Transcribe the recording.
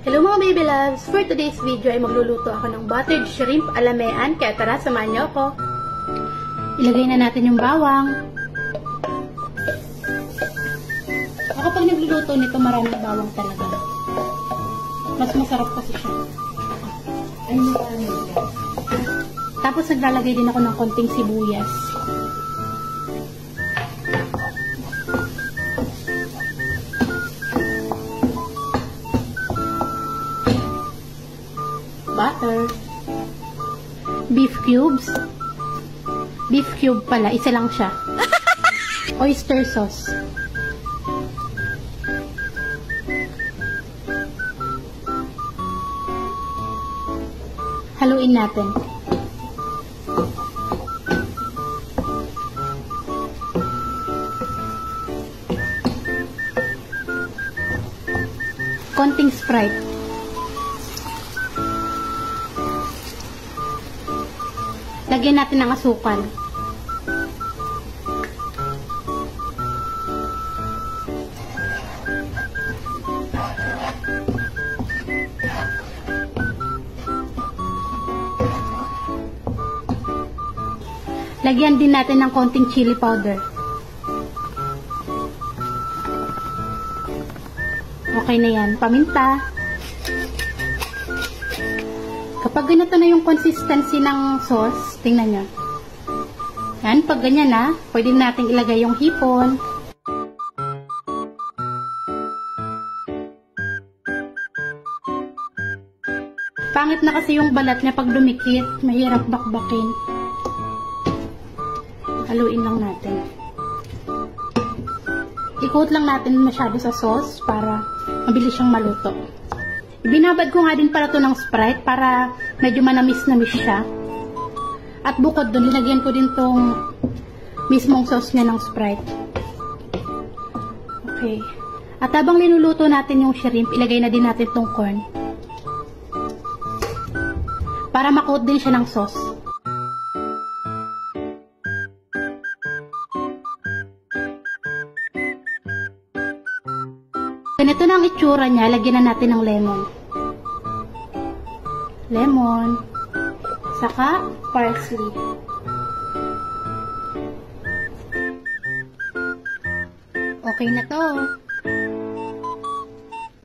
Hello mga baby loves! For today's video ay magluluto ako ng buttered shrimp alamean, kaya tara, samahan niyo ako. Ilagay na natin yung bawang. Ako pag nagluluto nito, maraming bawang talaga. Mas masarap kasi siya. Tapos naglalagay din ako ng konting sibuyas. Butter, beef cubes, beef cube pala, isa lang siya, oyster sauce, haluin natin, konting Sprite. Lagyan natin ng asukal. Lagyan din natin ng konting chili powder. Okay na yan. Paminta. Kapag ganito na yung consistency ng sauce, tingnan nyo. Yan, pag ganyan na, pwede natin ilagay yung hipon. Pangit na kasi yung balat niya pag dumikit, mahirap bakbakin. Haluin lang natin. Ikot lang natin masyado sa sauce para mabilis siyang maluto. Binabad ko nga din pala to ng Sprite para medyo manamis-namis siya. At bukod doon, nilagyan ko din tong mismong sauce niya ng Sprite. Okay. At habang linuluto natin yung shrimp, ilagay na din natin tong corn. Para makoat din siya ng sauce. Ganito na ang itsura niya, lagyan na natin ng lemon. Lemon, saka parsley. Okay na to.